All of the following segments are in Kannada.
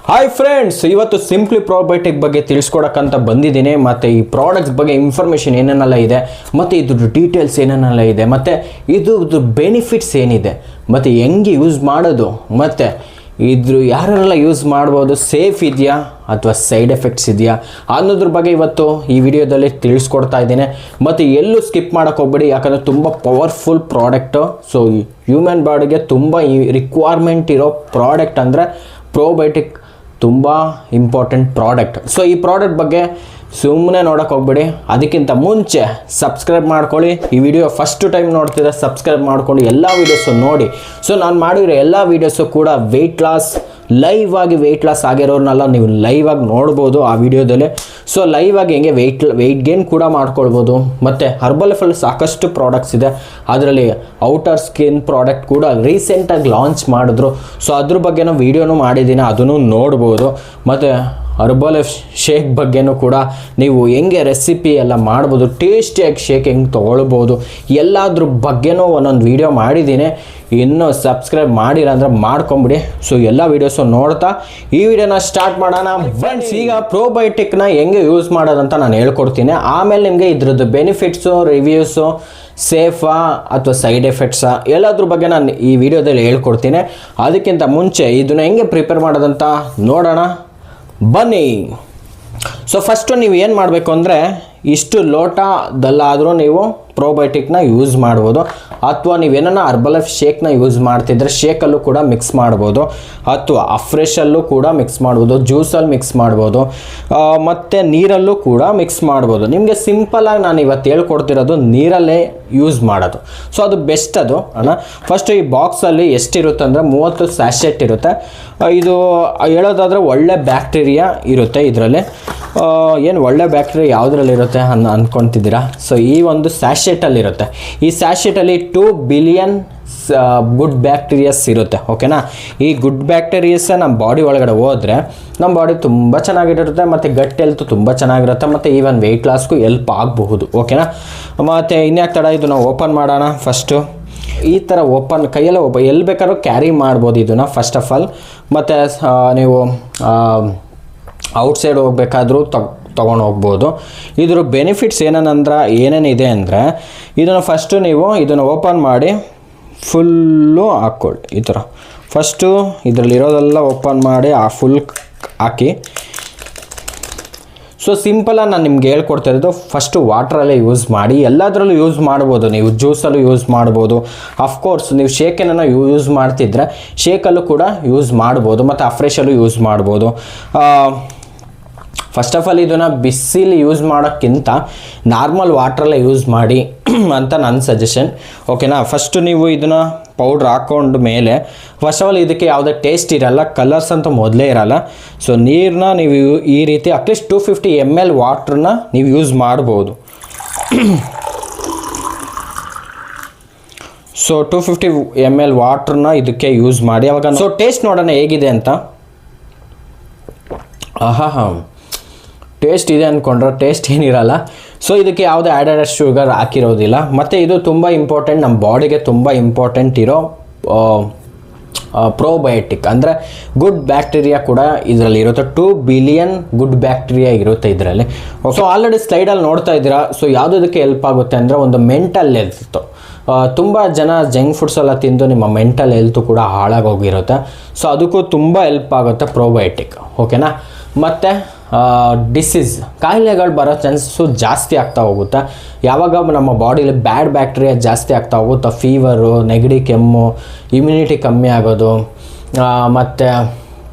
ಹಾಯ್ ಫ್ರೆಂಡ್ಸ್, ಇವತ್ತು ಸಿಂಪ್ಲಿ ಪ್ರೋಬಯೋಟಿಕ್ ಬಗ್ಗೆ ತಿಳಿಸ್ಕೊಡಕ್ಕಂತ ಬಂದಿದ್ದೀನಿ. ಮತ್ತು ಈ ಪ್ರಾಡಕ್ಟ್ಸ್ ಬಗ್ಗೆ ಇನ್ಫಾರ್ಮೇಷನ್ ಏನೇನೆಲ್ಲ ಇದೆ, ಮತ್ತು ಇದ್ರ ಡೀಟೇಲ್ಸ್ ಏನೇನೆಲ್ಲ ಇದೆ, ಮತ್ತು ಇದ್ರ ಬೆನಿಫಿಟ್ಸ್ ಏನಿದೆ, ಮತ್ತು ಹೆಂಗೆ ಯೂಸ್ ಮಾಡೋದು, ಮತ್ತು ಇದ್ರ ಯಾರೆಲ್ಲ ಯೂಸ್ ಮಾಡ್ಬೋದು, ಸೇಫ್ ಇದೆಯಾ ಅಥವಾ ಸೈಡ್ ಎಫೆಕ್ಟ್ಸ್ ಇದೆಯಾ ಅನ್ನೋದ್ರ ಬಗ್ಗೆ ಇವತ್ತು ಈ ವಿಡಿಯೋದಲ್ಲಿ ತಿಳಿಸ್ಕೊಡ್ತಾ ಇದ್ದೀನಿ. ಮತ್ತು ಎಲ್ಲೂ ಸ್ಕಿಪ್ ಮಾಡೋಕ್ಕೆ ಹೋಗ್ಬೇಡಿ, ಯಾಕಂದರೆ ತುಂಬ ಪವರ್ಫುಲ್ ಪ್ರಾಡಕ್ಟು. ಸೊ ಹ್ಯೂಮನ್ ಬಾಡಿಗೆ ತುಂಬ ರಿಕ್ವೈರ್ಮೆಂಟ್ ಇರೋ ಪ್ರಾಡಕ್ಟ್ ಅಂದರೆ ಪ್ರೋಬಯೋಟಿಕ್ ತುಂಬ ಇಂಪಾರ್ಟೆಂಟ್ ಪ್ರಾಡಕ್ಟ್. ಸೊ ಈ ಪ್ರಾಡಕ್ಟ್ ಬಗ್ಗೆ ಸುಮ್ಮನೆ ನೋಡೋಕೆ ಹೋಗ್ಬೇಡಿ. ಅದಕ್ಕಿಂತ ಮುಂಚೆ ಸಬ್ಸ್ಕ್ರೈಬ್ ಮಾಡ್ಕೊಳ್ಳಿ. ಈ ವಿಡಿಯೋ ಫಸ್ಟ್ ಟೈಮ್ ನೋಡ್ತಿದ್ರೆ ಸಬ್ಸ್ಕ್ರೈಬ್ ಮಾಡ್ಕೊಂಡು ಎಲ್ಲ ವೀಡಿಯೋಸು ನೋಡಿ. ಸೊ ನಾನು ಮಾಡಿರೋ ಎಲ್ಲ ವೀಡಿಯೋಸು ಕೂಡ ಲೈವ್ ಆಗಿ ವೆಯ್ಟ್ ಲಾಸ್ ಆಗಿರೋರ್ನೆಲ್ಲ ನೀವು ಲೈವ್ ಆಗಿ ನೋಡ್ಬೋದು ಆ ವಿಡಿಯೋದಲ್ಲಿ. ಸೊ ಲೈವ್ ಆಗಿ ಹೆಂಗೆ ವೆಯ್ಟ್ ಗೇನ್ ಕೂಡ ಮಾಡ್ಕೊಳ್ಬೋದು. ಮತ್ತು ಹರ್ಬಲ್ ಲೈಫಲ್ಲಿ ಸಾಕಷ್ಟು ಪ್ರಾಡಕ್ಟ್ಸ್ ಇದೆ. ಅದರಲ್ಲಿ ಔಟರ್ ಸ್ಕಿನ್ ಪ್ರಾಡಕ್ಟ್ ಕೂಡ ರೀಸೆಂಟಾಗಿ ಲಾಂಚ್ ಮಾಡಿದ್ರು. ಸೊ ಅದ್ರ ಬಗ್ಗೆನೂ ವೀಡಿಯೋನೂ ಮಾಡಿದ್ದೀನಿ, ಅದನ್ನು ನೋಡ್ಬೋದು. ಮತ್ತು ಹರ್ಬಲ್ ಲೈಫ್ ಶೇಕ್ ಬಗ್ಗೆನೂ ಕೂಡ ನೀವು ಹೆಂಗೆ ರೆಸಿಪಿ ಎಲ್ಲ ಮಾಡ್ಬೋದು, ಟೇಸ್ಟಿಯಾಗಿ ಶೇಕ್ ಹೆಂಗೆ ತೊಗೊಳ್ಬೋದು, ಎಲ್ಲದ್ರ ಬಗ್ಗೆನೂ ಒಂದೊಂದು ವೀಡಿಯೋ ಮಾಡಿದ್ದೀನಿ. ಇನ್ನೂ ಸಬ್ಸ್ಕ್ರೈಬ್ ಮಾಡಿಲ್ಲ ಅಂದರೆ ಮಾಡ್ಕೊಂಬಿಡಿ. ಸೊ ಎಲ್ಲ ವೀಡಿಯೋಸು ನೋಡ್ತಾ ಈ ವಿಡಿಯೋನ ಸ್ಟಾರ್ಟ್ ಮಾಡೋಣ ಫ್ರೆಂಡ್ಸ್. ಈಗ ಪ್ರೋಬಯೋಟಿಕ್ನ ಹೆಂಗೆ ಯೂಸ್ ಮಾಡೋದಂತ ನಾನು ಹೇಳ್ಕೊಡ್ತೀನಿ. ಆಮೇಲೆ ನಿಮಗೆ ಇದ್ರದ್ದು ಬೆನಿಫಿಟ್ಸು, ರಿವ್ಯೂಸು, ಸೇಫಾ ಅಥವಾ ಸೈಡ್ ಎಫೆಕ್ಟ್ಸಾ ಎಲ್ಲದ್ರ ಬಗ್ಗೆ ನಾನು ಈ ವಿಡಿಯೋದಲ್ಲಿ ಹೇಳ್ಕೊಡ್ತೀನಿ. ಅದಕ್ಕಿಂತ ಮುಂಚೆ ಇದನ್ನು ಹೆಂಗೆ ಪ್ರಿಪೇರ್ ಮಾಡೋದಂತ ನೋಡೋಣ ಬನ್ನಿ. ಸೊ ಫಸ್ಟು ನೀವು ಏನು ಮಾಡಬೇಕು ಅಂದರೆ, ಇಷ್ಟು ಲೋಟದಲ್ಲಾದರೂ ನೀವು ಪ್ರೋಬಯೋಟಿಕ್ನ ಯೂಸ್ ಮಾಡ್ಬೋದು. ಅಥವಾ ನೀವೇನ ಹರ್ಬಲ್ ಲೈಫ್ ಶೇಕ್ನ ಯೂಸ್ ಮಾಡ್ತಿದ್ರೆ ಶೇಕಲ್ಲೂ ಕೂಡ ಮಿಕ್ಸ್ ಮಾಡ್ಬೋದು, ಅಥವಾ ಅಫ್ರೆಶಲ್ಲೂ ಕೂಡ ಮಿಕ್ಸ್ ಮಾಡ್ಬೋದು, ಜ್ಯೂಸಲ್ಲಿ ಮಿಕ್ಸ್ ಮಾಡ್ಬೋದು, ಮತ್ತು ನೀರಲ್ಲೂ ಕೂಡ ಮಿಕ್ಸ್ ಮಾಡ್ಬೋದು. ನಿಮಗೆ ಸಿಂಪಲಾಗಿ ನಾನು ಇವತ್ತು ಹೇಳ್ಕೊಡ್ತಿರೋದು ನೀರಲ್ಲೇ ಯೂಸ್ ಮಾಡೋದು. ಸೊ ಅದು ಬೆಸ್ಟ್ ಅದು ಅಣ್ಣ. ಫಸ್ಟು ಈ ಬಾಕ್ಸಲ್ಲಿ ಎಷ್ಟಿರುತ್ತೆ ಅಂದರೆ 30 ಸ್ಯಾಶೆಟ್ ಇರುತ್ತೆ. ಇದು ಹೇಳೋದಾದರೆ ಒಳ್ಳೆ ಬ್ಯಾಕ್ಟೀರಿಯಾ ಇರುತ್ತೆ ಇದರಲ್ಲಿ. ಏನು ಒಳ್ಳೆ ಬ್ಯಾಕ್ಟೀರಿಯಾ ಯಾವುದ್ರಲ್ಲಿರುತ್ತೆ ಅಂದ್ಕೊತಿದ್ದೀರಾ? ಸೊ ಈ ಒಂದು ಸ್ಯಾಶೆಟಲ್ಲಿರುತ್ತೆ. ಈ ಸ್ಯಾಶೆಟಲ್ಲಿ 2 ಬಿಲಿಯನ್ ಗುಡ್ ಬ್ಯಾಕ್ಟೀರಿಯಾಸ್ ಇರುತ್ತೆ. ಓಕೆನಾ? ಈ ಗುಡ್ ಬ್ಯಾಕ್ಟೀರಿಯಾಸ್ ನಮ್ಮ ಬಾಡಿ ಒಳಗಡೆ ಹೋದರೆ ನಮ್ಮ ಬಾಡಿ ತುಂಬ ಚೆನ್ನಾಗಿರುತ್ತೆ, ಮತ್ತು ಗಟ್ ಹೆಲ್ತ್ ತುಂಬ ಚೆನ್ನಾಗಿರುತ್ತೆ, ಮತ್ತು ಈವನ್ ವೆಯ್ಟ್ ಲಾಸ್ಗೂ ಹೆಲ್ಪ್ ಆಗಬಹುದು. ಓಕೆನಾ? ಮತ್ತು ಇನ್ಯಾಕೆ ತಡ, ಇದು ನಾವು ಓಪನ್ ಮಾಡೋಣ. ಫಸ್ಟು ಈ ಥರ ಕೈಯೆಲ್ಲ ಎಲ್ಲಿ ಬೇಕಾದ್ರೂ ಕ್ಯಾರಿ ಮಾಡ್ಬೋದು ಇದನ್ನು ಫಸ್ಟ್ ಆಫ್ ಆಲ್. ಮತ್ತು ನೀವು ಔಟ್ಸೈಡ್ ಹೋಗ್ಬೇಕಾದ್ರೂ ತೊಗೊಂಡು ಹೋಗ್ಬೋದು. ಇದ್ರ ಬೆನಿಫಿಟ್ಸ್ ಏನೇನಿದೆ ಅಂದರೆ, ಇದನ್ನು ಫಸ್ಟು ನೀವು ಇದನ್ನು ಓಪನ್ ಮಾಡಿ ಫುಲ್ಲು ಹಾಕ್ಕೊಳ್ಳಿ. ಈ ಥರ ಫಸ್ಟು ಇದರಲ್ಲಿರೋದೆಲ್ಲ ಓಪನ್ ಮಾಡಿ ಫುಲ್ ಹಾಕಿ. ಸೊ ಸಿಂಪಲಾಗಿ ನಾನು ನಿಮ್ಗೆ ಹೇಳ್ಕೊಡ್ತಾ ಇರೋದು, ಫಸ್ಟು ವಾಟ್ರಲ್ಲೇ ಯೂಸ್ ಮಾಡಿ. ಎಲ್ಲದರಲ್ಲೂ ಯೂಸ್ ಮಾಡ್ಬೋದು, ನೀವು ಜ್ಯೂಸಲ್ಲೂ ಯೂಸ್ ಮಾಡ್ಬೋದು. ಅಫ್ಕೋರ್ಸ್ ನೀವು ಶೇಕನ್ನು ಯೂಸ್ ಮಾಡ್ತಿದ್ರೆ ಶೇಕಲ್ಲೂ ಕೂಡ ಯೂಸ್ ಮಾಡ್ಬೋದು, ಮತ್ತು ಅಫ್ರೆಶಲ್ಲೂ ಯೂಸ್ ಮಾಡ್ಬೋದು. ಫಸ್ಟ್ ಆಫ್ ಆಲ್ ಇದನ್ನು ಬಿಸಿಲಿ ಯೂಸ್ ಮಾಡೋಕ್ಕಿಂತ ನಾರ್ಮಲ್ ವಾಟ್ರಲ್ಲೇ ಯೂಸ್ ಮಾಡಿ ಅಂತ ನನ್ನ ಸಜೆಷನ್. ಓಕೆನಾ? ಫಸ್ಟು ನೀವು ಇದನ್ನು ಪೌಡ್ರ್ ಹಾಕ್ಕೊಂಡ ಮೇಲೆ ಫಸ್ಟ್ ಆಫ್ ಆಲ್ ಇದಕ್ಕೆ ಯಾವುದೇ ಟೇಸ್ಟ್ ಇರಲ್ಲ, ಕಲರ್ಸ್ ಅಂತೂ ಮೊದಲೇ ಇರಲ್ಲ. ಸೊ ನೀರನ್ನ ನೀವು ಈ ರೀತಿ ಅಟ್ಲೀಸ್ಟ್ 250 ml ವಾಟ್ರನ್ನ ನೀವು ಯೂಸ್ ಮಾಡ್ಬೋದು. ಸೊ 250 ml ವಾಟ್ರನ್ನ ಇದಕ್ಕೆ ಯೂಸ್ ಮಾಡಿ. ಅವಾಗ ಸೊ ಟೇಸ್ಟ್ ನೋಡೋಣ ಹೇಗಿದೆ ಅಂತ. ಟೇಸ್ಟ್ ಇದೆ ಅಂದ್ಕೊಂಡ್ರೆ ಟೇಸ್ಟ್ ಏನಿರಲ್ಲ. ಸೊ ಇದಕ್ಕೆ ಯಾವುದೇ ಆ್ಯಡೆಡ್ ಶುಗರ್ ಹಾಕಿರೋದಿಲ್ಲ. ಮತ್ತು ಇದು ತುಂಬ ಇಂಪಾರ್ಟೆಂಟ್, ನಮ್ಮ ಬಾಡಿಗೆ ತುಂಬ ಇಂಪಾರ್ಟೆಂಟ್ ಇರೋ ಪ್ರೋಬಯೋಟಿಕ್. ಅಂದರೆ ಗುಡ್ ಬ್ಯಾಕ್ಟೀರಿಯಾ ಕೂಡ ಇದರಲ್ಲಿ ಇರುತ್ತೆ. 2 ಬಿಲಿಯನ್ ಗುಡ್ ಬ್ಯಾಕ್ಟೀರಿಯಾ ಇರುತ್ತೆ ಇದರಲ್ಲಿ. ಸೊ ಆಲ್ರೆಡಿ ಸ್ಲೈಡಲ್ಲಿ ನೋಡ್ತಾ ಇದ್ದೀರಾ. ಸೊ ಯಾವುದಕ್ಕೆ ಹೆಲ್ಪ್ ಆಗುತ್ತೆ ಅಂದರೆ, ಒಂದು ಮೆಂಟಲ್ ಹೆಲ್ತ್. ತುಂಬ ಜನ ಜಂಕ್ ಫುಡ್ಸ್ ಎಲ್ಲ ತಿಂದು ನಿಮ್ಮ ಮೆಂಟಲ್ ಹೆಲ್ತು ಕೂಡ ಹಾಳಾಗೋಗಿರುತ್ತೆ. ಸೊ ಅದಕ್ಕೂ ತುಂಬ ಹೆಲ್ಪ್ ಆಗುತ್ತೆ ಪ್ರೋಬಯೋಟಿಕ್. ಓಕೆನಾ? ಮತ್ತು ಕಾಯಿಲೆಗಳು ಬರೋ ಚಾನ್ಸಸ್ಸು ಜಾಸ್ತಿ ಆಗ್ತಾ ಹೋಗುತ್ತೆ. ಯಾವಾಗ ನಮ್ಮ ಬಾಡಿಲಿ ಬ್ಯಾಡ್ ಬ್ಯಾಕ್ಟೀರಿಯಾ ಜಾಸ್ತಿ ಆಗ್ತಾ ಹೋಗುತ್ತೋ, ಫೀವರು, ನೆಗಡಿ, ಕೆಮ್ಮು, ಇಮ್ಯುನಿಟಿ ಕಮ್ಮಿ ಆಗೋದು, ಮತ್ತು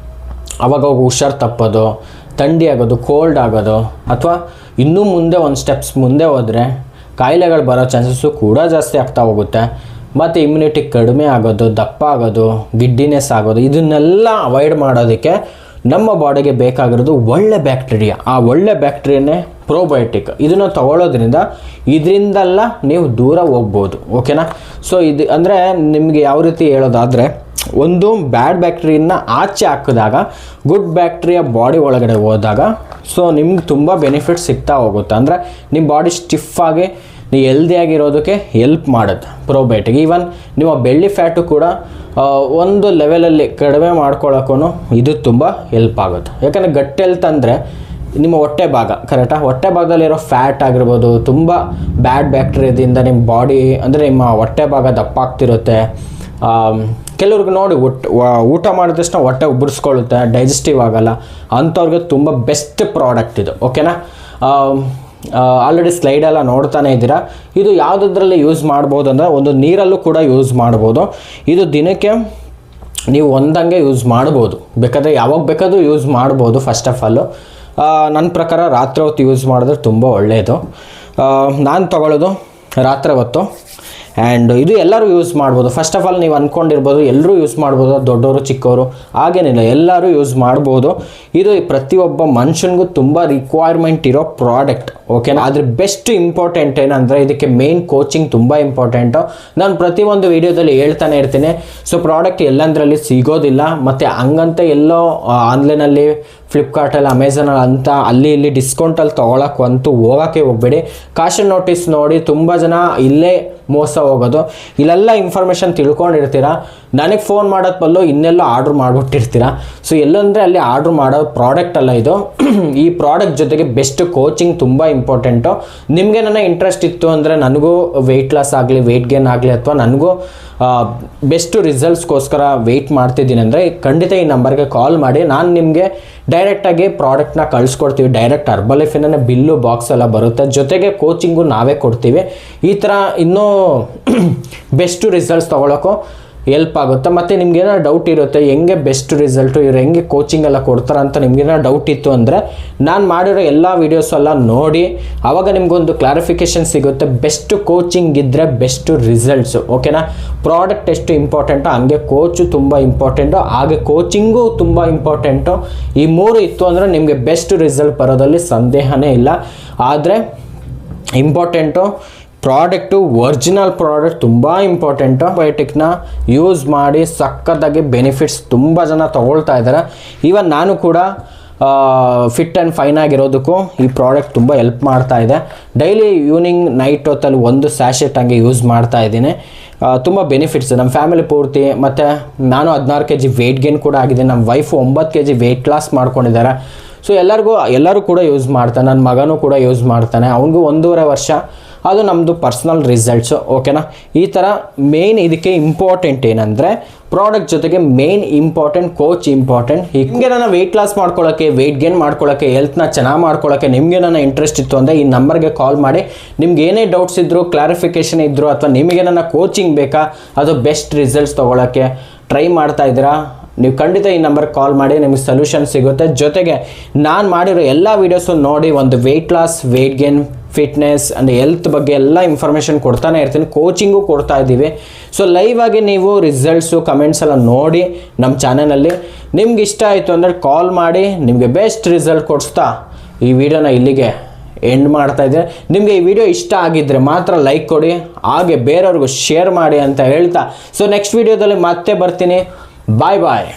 ಆವಾಗ ಹುಷಾರು ತಪ್ಪೋದು, ಥಂಡಿ ಆಗೋದು, ಕೋಲ್ಡ್ ಆಗೋದು, ಅಥವಾ ಇನ್ನೂ ಮುಂದೆ ಒಂದು ಸ್ಟೆಪ್ಸ್ ಮುಂದೆ ಹೋದರೆ ಕಾಯಿಲೆಗಳು ಬರೋ ಚಾನ್ಸಸ್ಸು ಕೂಡ ಜಾಸ್ತಿ ಆಗ್ತಾ ಹೋಗುತ್ತೆ. ಮತ್ತು ಇಮ್ಯುನಿಟಿ ಕಡಿಮೆ ಆಗೋದು, ದಪ್ಪ ಆಗೋದು, ಗಿಡ್ಡಿನೆಸ್ ಆಗೋದು, ಇದನ್ನೆಲ್ಲ ಅವಾಯ್ಡ್ ಮಾಡೋದಕ್ಕೆ ನಮ್ಮ ಬಾಡಿಗೆ ಬೇಕಾಗಿರೋದು ಒಳ್ಳೆ ಬ್ಯಾಕ್ಟೀರಿಯಾ. ಆ ಒಳ್ಳೆ ಬ್ಯಾಕ್ಟೀರಿಯಾನೇ ಪ್ರೋಬಯೋಟಿಕ್. ಇದನ್ನು ಇದರಿಂದೆಲ್ಲ ನೀವು ದೂರ ಹೋಗ್ಬೋದು. ಓಕೆನಾ? ಸೊ ಇದು ಅಂದರೆ ನಿಮಗೆ ಯಾವ ರೀತಿ ಹೇಳೋದಾದರೆ, ಒಂದು ಬ್ಯಾಡ್ ಬ್ಯಾಕ್ಟೀರಿಯನ್ನ ಆಚೆ ಹಾಕಿದಾಗ ಗುಡ್ ಬ್ಯಾಕ್ಟೀರಿಯಾ ಬಾಡಿ ಒಳಗಡೆ ಹೋದಾಗ ಸೊ ನಿಮ್ಗೆ ತುಂಬ ಬೆನಿಫಿಟ್ ಸಿಗ್ತಾ ಹೋಗುತ್ತೆ. ಅಂದರೆ ನಿಮ್ಮ ಬಾಡಿ ಸ್ಟಿಫಾಗಿ ನೀವು ಹೆಲ್ದಿಯಾಗಿರೋದಕ್ಕೆ ಹೆಲ್ಪ್ ಮಾಡುತ್ತೆ ಪ್ರೋಬಯೋಟಿಕ್. ಈವನ್ ನಿಮ್ಮ ಬೆಳ್ಳಿ ಫ್ಯಾಟು ಕೂಡ ಒಂದು ಲೆವೆಲಲ್ಲಿ ಕಡಿಮೆ ಮಾಡ್ಕೊಳ್ಳೋಕ್ಕೂ ಇದು ತುಂಬ ಹೆಲ್ಪ್ ಆಗುತ್ತೆ. ಯಾಕಂದರೆ ಗಟ್ ಹೆಲ್ತ್ ಅಂದರೆ ನಿಮ್ಮ ಹೊಟ್ಟೆ ಭಾಗ, ಕರೆಕ್ಟಾ? ಹೊಟ್ಟೆ ಭಾಗದಲ್ಲಿರೋ ಫ್ಯಾಟ್ ಆಗಿರ್ಬೋದು, ತುಂಬ ಬ್ಯಾಡ್ ಬ್ಯಾಕ್ಟೀರಿಯಾದಿಂದ ನಿಮ್ಮ ಬಾಡಿ ಅಂದರೆ ನಿಮ್ಮ ಹೊಟ್ಟೆ ಭಾಗ ದಪ್ಪ ಆಗ್ತಿರುತ್ತೆ. ಕೆಲವ್ರಿಗೆ ನೋಡಿ ಊಟ ಮಾಡಿದ ತಕ್ಷಣ ಹೊಟ್ಟೆ ಉಬ್ಬರಿಸ್ಕೊಳ್ಳುತ್ತೆ, ಡೈಜೆಸ್ಟಿವ್ ಆಗಲ್ಲ, ಅಂಥವ್ರಿಗೆ ತುಂಬ ಬೆಸ್ಟ್ ಪ್ರಾಡಕ್ಟ್ ಇದು. ಓಕೆನಾ? ಆಲ್ರೆಡಿ ಸ್ಲೈಡೆಲ್ಲ ನೋಡ್ತಾನೆ ಇದ್ದೀರಾ. ಇದು ಯಾವುದರಲ್ಲಿ ಯೂಸ್ ಮಾಡ್ಬೋದು ಅಂದರೆ ಒಂದು ನೀರಲ್ಲೂ ಕೂಡ ಯೂಸ್ ಮಾಡ್ಬೋದು. ಇದು ದಿನಕ್ಕೆ ನೀವು ಒಂದಂಗೆ ಯೂಸ್ ಮಾಡ್ಬೋದು, ಬೇಕಾದರೆ ಯಾವಾಗ ಬೇಕಾದರೂ ಯೂಸ್ ಮಾಡ್ಬೋದು. ಫಸ್ಟ್ ಆಫ್ ಆಲು ನನ್ನ ಪ್ರಕಾರ ರಾತ್ರಿ ಹೊತ್ತು ಯೂಸ್ ಮಾಡಿದ್ರೆ ತುಂಬ ಒಳ್ಳೆಯದು. ನಾನು ತೊಗೊಳ್ಳೋದು ರಾತ್ರಿ ಹೊತ್ತು. ಆ್ಯಂಡ್ ಇದು ಎಲ್ಲರೂ ಯೂಸ್ ಮಾಡ್ಬೋದು. ಫಸ್ಟ್ ಆಫ್ ಆಲ್ ನೀವು ಅಂದ್ಕೊಂಡಿರ್ಬೋದು ಎಲ್ಲರೂ ಯೂಸ್ ಮಾಡ್ಬೋದು, ದೊಡ್ಡವರು ಚಿಕ್ಕವರು ಹಾಗೇನಿಲ್ಲ, ಎಲ್ಲರೂ ಯೂಸ್ ಮಾಡ್ಬೋದು. ಇದು ಪ್ರತಿಯೊಬ್ಬ ಮನುಷ್ಯನಿಗೂ ತುಂಬ ರಿಕ್ವೈರ್ಮೆಂಟ್ ಇರೋ ಪ್ರಾಡಕ್ಟ್. ಓಕೆನಾ? ಆದರೆ ಬೆಸ್ಟ್ ಇಂಪಾರ್ಟೆಂಟ್ ಏನಂದರೆ ಇದಕ್ಕೆ ಮೇನ್ ಕೋಚಿಂಗ್ ತುಂಬ ಇಂಪಾರ್ಟೆಂಟು. ನಾನು ಪ್ರತಿಯೊಂದು ವೀಡಿಯೋದಲ್ಲಿ ಹೇಳ್ತಾನೆ ಇರ್ತೀನಿ. ಸೊ ಪ್ರಾಡಕ್ಟ್ ಎಲ್ಲಂದ್ರಲ್ಲಿ ಸಿಗೋದಿಲ್ಲ, ಮತ್ತು ಹಂಗಂತ ಎಲ್ಲೋ ಆನ್ಲೈನಲ್ಲಿ ಫ್ಲಿಪ್ಕಾರ್ಟಲ್ಲಿ ಅಮೆಝಾನಲ್ಲಿ ಅಂತ ಅಲ್ಲಿ ಇಲ್ಲಿ ಡಿಸ್ಕೌಂಟಲ್ಲಿ ತೊಗೊಳಕ್ಕಂತೂ ಹೋಗೋಕ್ಕೆ ಹೋಗಬೇಡಿ. ಕಾಶನ್ ನೋಟಿಸ್ ನೋಡಿ ತುಂಬ ಜನ ಇಲ್ಲೇ ಮೋಸ ಹೋಗೋದು. ಇಲ್ಲೆಲ್ಲ ಇನ್ಫಾರ್ಮೇಷನ್ ತಿಳ್ಕೊಂಡಿರ್ತೀರ, ನನಗೆ ಫೋನ್ ಮಾಡೋದು ಬದಲು ಇನ್ನೆಲ್ಲ ಆರ್ಡ್ರ್ ಮಾಡಿಬಿಟ್ಟಿರ್ತೀರ. ಸೊ ಎಲ್ಲಂದರೆ ಅಲ್ಲಿ ಆರ್ಡ್ರ್ ಮಾಡೋ ಪ್ರಾಡಕ್ಟ್ ಅಲ್ಲ ಇದು. ಈ ಪ್ರಾಡಕ್ಟ್ ಜೊತೆಗೆ ಬೆಸ್ಟ್ ಕೋಚಿಂಗ್ ತುಂಬ ಇಂಪಾರ್ಟೆಂಟು. ನಿಮಗೆ ನನ್ನ ಇಂಟ್ರೆಸ್ಟ್ ಇತ್ತು ಅಂದರೆ ನನಗೂ ವೆಯ್ಟ್ ಲಾಸ್ ಆಗಲಿ ವೆಯ್ಟ್ ಗೇನ್ ಆಗಲಿ ಅಥವಾ ನನಗೂ ಬೆಸ್ಟ್ ರಿಸಲ್ಟ್ಸ್ಗೋಸ್ಕರ ವೆಯ್ಟ್ ಮಾಡ್ತಿದ್ದೀನಿ ಅಂದರೆ ಖಂಡಿತ ಈ ನಂಬರ್ಗೆ ಕಾಲ್ ಮಾಡಿ. ನಾನು ನಿಮಗೆ ಡೈರೆಕ್ಟಾಗಿ ಪ್ರಾಡಕ್ಟ್ನ ಕಳಿಸ್ಕೊಡ್ತೀವಿ. ಡೈರೆಕ್ಟ್ ಹರ್ಬಲೈಫಿನ ಬಿಲ್ಲು ಬಾಕ್ಸ್ ಎಲ್ಲ ಬರುತ್ತೆ, ಜೊತೆಗೆ ಕೋಚಿಂಗು ನಾವೇ ಕೊಡ್ತೀವಿ. ಈ ಥರ ಇನ್ನೂ ಬೆಸ್ಟ್ ರಿಸಲ್ಟ್ಸ್ ತೊಗೊಳಕ್ಕೂ ಹೆಲ್ಪ್ ಆಗುತ್ತೆ. ಮತ್ತು ನಿಮ್ಗೇನೋ ಡೌಟ್ ಇರುತ್ತೆ ಹೆಂಗೆ ಬೆಸ್ಟ್ ರಿಸಲ್ಟು, ಇವ್ರು ಹೆಂಗೆ ಕೋಚಿಂಗ್ ಎಲ್ಲ ಕೊಡ್ತಾರೆ ಅಂತ ನಿಮ್ಗೇನೋ ಡೌಟ್ ಇತ್ತು ಅಂದರೆ ನಾನು ಮಾಡಿರೋ ಎಲ್ಲ ವೀಡಿಯೋಸೆಲ್ಲ ನೋಡಿ ಆವಾಗ ನಿಮಗೊಂದು ಕ್ಲಾರಿಫಿಕೇಷನ್ ಸಿಗುತ್ತೆ. ಬೆಸ್ಟ್ ಕೋಚಿಂಗ್ ಇದ್ದರೆ ಬೆಸ್ಟ್ ರಿಸಲ್ಟ್ಸು. ಓಕೆನಾ? ಪ್ರಾಡಕ್ಟ್ ಎಷ್ಟು ಇಂಪಾರ್ಟೆಂಟು ಹಂಗೆ ಕೋಚು ತುಂಬ ಇಂಪಾರ್ಟೆಂಟು, ಹಾಗೆ ಕೋಚಿಂಗು ತುಂಬ ಇಂಪಾರ್ಟೆಂಟು. ಈ ಮೂರು ಇತ್ತು ಅಂದರೆ ನಿಮಗೆ ಬೆಸ್ಟ್ ರಿಸಲ್ಟ್ ಬರೋದಲ್ಲಿ ಸಂದೇಹನೇ ಇಲ್ಲ. ಆದರೆ ಇಂಪಾರ್ಟೆಂಟು ಪ್ರಾಡಕ್ಟು, ಒರಿಜಿನಲ್ ಪ್ರಾಡಕ್ಟ್ ತುಂಬ ಇಂಪಾರ್ಟೆಂಟು. ಬಯೋಟಿಕ್ನ ಯೂಸ್ ಮಾಡಿ ಸಕ್ಕತ್ತಾಗಿ ಬೆನಿಫಿಟ್ಸ್ ತುಂಬ ಜನ ತೊಗೊಳ್ತಾ ಇದ್ದಾರೆ. ಈವನ್ ನಾನು ಕೂಡ ಫಿಟ್ ಆ್ಯಂಡ್ ಫೈನ್ ಆಗಿರೋದಕ್ಕೂ ಈ ಪ್ರಾಡಕ್ಟ್ ತುಂಬ ಹೆಲ್ಪ್ ಮಾಡ್ತಾ ಇದೆ. ಡೈಲಿ ಈವ್ನಿಂಗ್ ನೈಟ್ ಹೊತ್ತಲ್ಲಿ ಒಂದು ಸ್ಯಾಶೆಟ್ ಹಂಗೆ ಯೂಸ್ ಮಾಡ್ತಾ ಇದ್ದೀನಿ. ತುಂಬ ಬೆನಿಫಿಟ್ಸ್ ನಮ್ಮ ಫ್ಯಾಮಿಲಿ ಪೂರ್ತಿ. ಮತ್ತು ನಾನು 16 kg ವೆಯ್ಟ್ ಗೇನ್ ಕೂಡ ಆಗಿದೆ. ನಮ್ಮ ವೈಫು 9 kg ವೆಯ್ಟ್ ಲಾಸ್ ಮಾಡ್ಕೊಂಡಿದ್ದಾರೆ. ಸೊ ಎಲ್ಲರೂ ಕೂಡ ಯೂಸ್ ಮಾಡ್ತಾನೆ. ನನ್ನ ಮಗನೂ ಕೂಡ ಯೂಸ್ ಮಾಡ್ತಾನೆ, ಅವನಿಗೂ 1.5 ವರ್ಷ. ಅದು ನಮ್ಮದು ಪರ್ಸ್ನಲ್ ರಿಸಲ್ಟ್ಸು. ಓಕೆನಾ? ಈ ಥರ ಮೇನ್ ಇದಕ್ಕೆ ಇಂಪಾರ್ಟೆಂಟ್ ಏನಂದರೆ ಪ್ರಾಡಕ್ಟ್ ಜೊತೆಗೆ ಮೇನ್ ಇಂಪಾರ್ಟೆಂಟ್ ಕೋಚ್ ಇಂಪಾರ್ಟೆಂಟ್. ಹಿಂಗೆ ನಾನು ವೆಯ್ಟ್ ಲಾಸ್ ಮಾಡ್ಕೊಳ್ಳೋಕ್ಕೆ, ವೆಯ್ಟ್ ಗೇನ್ ಮಾಡ್ಕೊಳ್ಳೋಕ್ಕೆ, ಹೆಲ್ತ್ನ ಚೆನ್ನಾಗಿ ಮಾಡ್ಕೊಳ್ಳೋಕ್ಕೆ ನಿಮಗೆ ನನ್ನ ಇಂಟ್ರೆಸ್ಟ್ ಇತ್ತು ಅಂದರೆ ಈ ನಂಬರ್ಗೆ ಕಾಲ್ ಮಾಡಿ. ನಿಮ್ಗೆ ಏನೇ ಡೌಟ್ಸ್ ಇದ್ದರೂ, ಕ್ಲಾರಿಫಿಕೇಷನ್ ಇದ್ದರೂ, ಅಥವಾ ನಿಮಗೆ ನನ್ನ ಕೋಚಿಂಗ್ ಬೇಕಾ, ಅದು ಬೆಸ್ಟ್ ರಿಸಲ್ಟ್ಸ್ ತೊಗೊಳಕ್ಕೆ ಟ್ರೈ ಮಾಡ್ತಾ ಇದ್ದೀರಾ, ನೀವು ಖಂಡಿತ ಈ ನಂಬರ್ಗೆ ಕಾಲ್ ಮಾಡಿ, ನಿಮಗೆ ಸೊಲ್ಯೂಷನ್ ಸಿಗುತ್ತೆ. ಜೊತೆಗೆ ನಾನು ಮಾಡಿರೋ ಎಲ್ಲ ವೀಡಿಯೋಸು ನೋಡಿ ಒಂದು weight loss, weight gain, fitness and health ಬಗ್ಗೆ ಎಲ್ಲ ಇನ್ಫಾರ್ಮೇಷನ್ ಕೊಡ್ತಾನೆ ಇರ್ತೀನಿ. ಕೋಚಿಂಗು ಕೊಡ್ತಾ ಇದ್ದೀವಿ. ಸೊ ಲೈವ್ ಆಗಿ ನೀವು ರಿಸಲ್ಟ್ಸು ಕಮೆಂಟ್ಸ್ ಎಲ್ಲ ನೋಡಿ ನಮ್ಮ ಚಾನಲಲ್ಲಿ ನಿಮ್ಗೆ ಇಷ್ಟ ಆಯಿತು ಅಂದರೆ ಕಾಲ್ ಮಾಡಿ. ನಿಮಗೆ ಬೆಸ್ಟ್ ರಿಸಲ್ಟ್ ಕೊಡಿಸ್ತಾ ಈ ವಿಡಿಯೋನ ಇಲ್ಲಿಗೆ ಎಂಡ್ ಮಾಡ್ತಾ ಇದ್ದೆ. ನಿಮಗೆ ಈ ವಿಡಿಯೋ ಇಷ್ಟ ಆಗಿದ್ದರೆ ಮಾತ್ರ ಲೈಕ್ ಕೊಡಿ, ಹಾಗೆ ಬೇರೆಯವ್ರಿಗೂ ಶೇರ್ ಮಾಡಿ ಅಂತ ಹೇಳ್ತಾ, ಸೊ ನೆಕ್ಸ್ಟ್ ವಿಡಿಯೋದಲ್ಲಿ ಮತ್ತೆ ಬರ್ತೀನಿ. ಬಾಯ್ ಬಾಯ್.